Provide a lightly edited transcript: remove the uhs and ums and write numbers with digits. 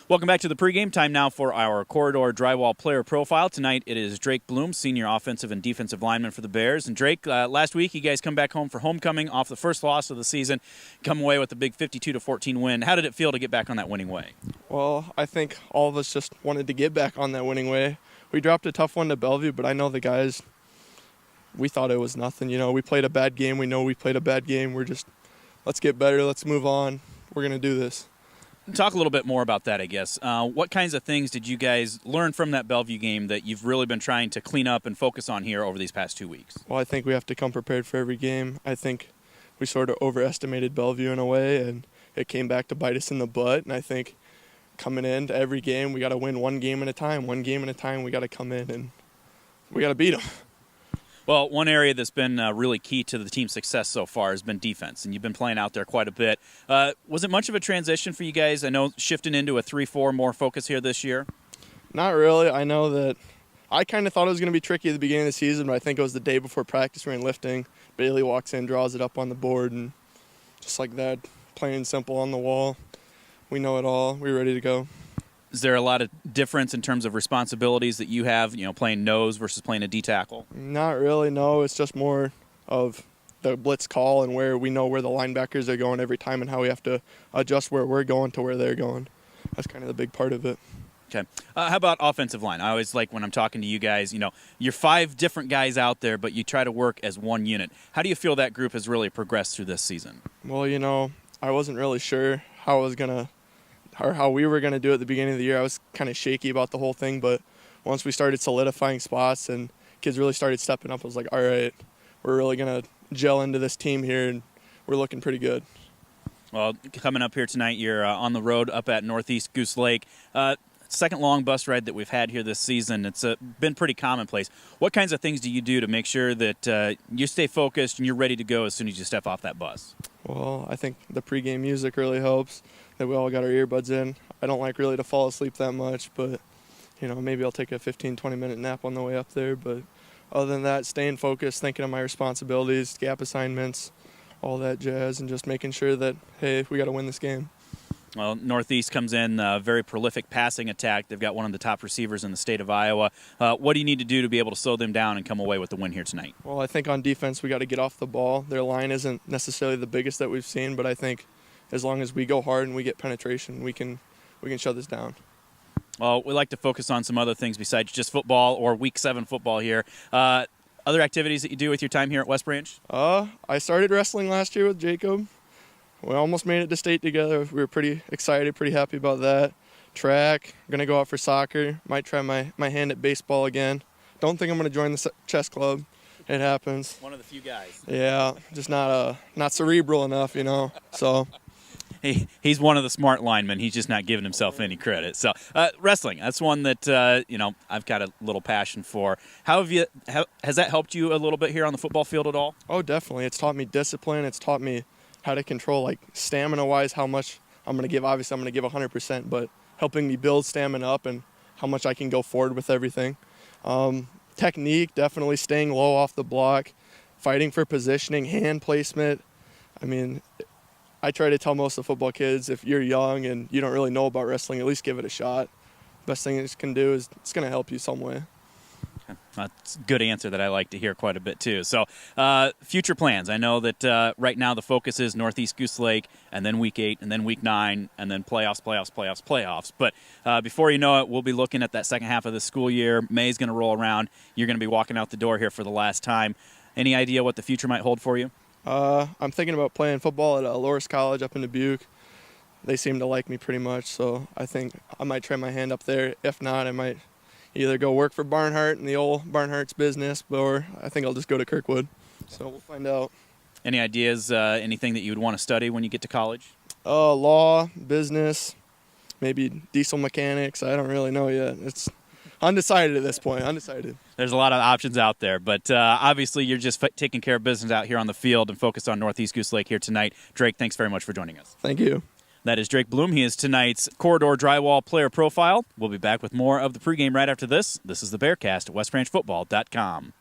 Welcome back to the pregame. Time now for our Corridor Drywall player profile. Tonight it is Drake Bloem, senior offensive and defensive lineman for the Bears. And Drake, last week you guys come back home for homecoming off the first loss of the season, come away with a big 52-14 win. How did it feel to get back on that winning way? Well, I think all of us just wanted to get back on that winning way. We dropped a tough one to Bellevue, but I know the guys, we thought it was nothing. You know, we played a bad game. We know we played a bad game. We're just, let's get better. Let's move on. We're going to do this. Talk a little bit more about that, I guess. What kinds of things did you guys learn from that Bellevue game that you've really been trying to clean up and focus on here over these past 2 weeks? Well, I think we have to come prepared for every game. I think we sort of overestimated Bellevue in a way, and it came back to bite us in the butt. And I think coming into every game, we got to win one game at a time. One game at a time, we got to come in and we got to beat them. Well, one area that's been really key to the team's success so far has been defense, and you've been playing out there quite a bit. Was it much of a transition for you guys? I know shifting into a 3-4 more focus here this year? Not really. I know that I kind of thought it was going to be tricky at the beginning of the season, but I think it was the day before practice we were lifting. Bailey walks in, draws it up on the board, and just like that, plain and simple on the wall. We know it all. We're ready to go. Is there a lot of difference in terms of responsibilities that you have, you know, playing nose versus playing a D-tackle? Not really, no. It's just more of the blitz call and where we know where the linebackers are going every time and how we have to adjust where we're going to where they're going. That's kind of the big part of it. Okay. How about offensive line? I always like when I'm talking to you guys, you know, you're 5 different guys out there, but you try to work as one unit. How do you feel that group has really progressed through this season? Well, you know, I wasn't really sure how we were going to do it at the beginning of the year. I was kind of shaky about the whole thing, but once we started solidifying spots and kids really started stepping up, I was like, all right, we're really going to gel into this team here, and we're looking pretty good. Well, coming up here tonight, you're on the road up at Northeast Goose Lake. Second long bus ride that we've had here this season. It's been pretty commonplace. What kinds of things do you do to make sure that you stay focused and you're ready to go as soon as you step off that bus? Well, I think the pregame music really helps, that we all got our earbuds in. I don't like really to fall asleep that much, but, you know, maybe I'll take a 15-20-minute nap on the way up there. But other than that, staying focused, thinking of my responsibilities, gap assignments, all that jazz, and just making sure that, hey, we got to win this game. Well, Northeast comes in very prolific passing attack. They've got one of the top receivers in the state of Iowa. What do you need to do to be able to slow them down and come away with the win here tonight? Well, I think on defense we got to get off the ball. Their line isn't necessarily the biggest that we've seen, but I think as long as we go hard and we get penetration, we can shut this down. Well, we like to focus on some other things besides just football or Week 7 football here. Other activities that you do with your time here at West Branch? I started wrestling last year with Jacob. We almost made it to state together. We were pretty excited, pretty happy about that. Track, going to go out for soccer. Might try my hand at baseball again. Don't think I'm going to join the chess club. It happens. One of the few guys. Yeah, just not cerebral enough, you know. So he's one of the smart linemen. He's just not giving himself any credit. So wrestling, that's one that you know, I've got a little passion for. Has that helped you a little bit here on the football field at all? Oh, definitely. It's taught me discipline. It's taught me how to control, like, stamina-wise, how much I'm going to give. Obviously, I'm going to give 100%, but helping me build stamina up and how much I can go forward with everything. Technique, definitely staying low off the block, fighting for positioning, hand placement. I mean, I try to tell most of the football kids, if you're young and you don't really know about wrestling, at least give it a shot. Best thing you can do is it's going to help you some way. That's a good answer that I like to hear quite a bit, too. So, future plans. I know that right now the focus is Northeast Goose Lake, and then Week 8, and then Week 9, and then playoffs. But before you know it, we'll be looking at that second half of the school year. May's going to roll around. You're going to be walking out the door here for the last time. Any idea what the future might hold for you? I'm thinking about playing football at Loris College up in Dubuque. They seem to like me pretty much, so I think I might try my hand up there. If not, I might either go work for Barnhart in the old Barnhart's business, or I think I'll just go to Kirkwood. So we'll find out. Any ideas, anything that you would want to study when you get to college? Law, business, maybe diesel mechanics. I don't really know yet. It's undecided at this point, undecided. There's a lot of options out there, but obviously you're just taking care of business out here on the field and focused on Northeast Goose Lake here tonight. Drake, thanks very much for joining us. Thank you. That is Drake Bloem. He is tonight's Corridor Drywall player profile. We'll be back with more of the pregame right after this. This is the Bearcast at westbranchfootball.com.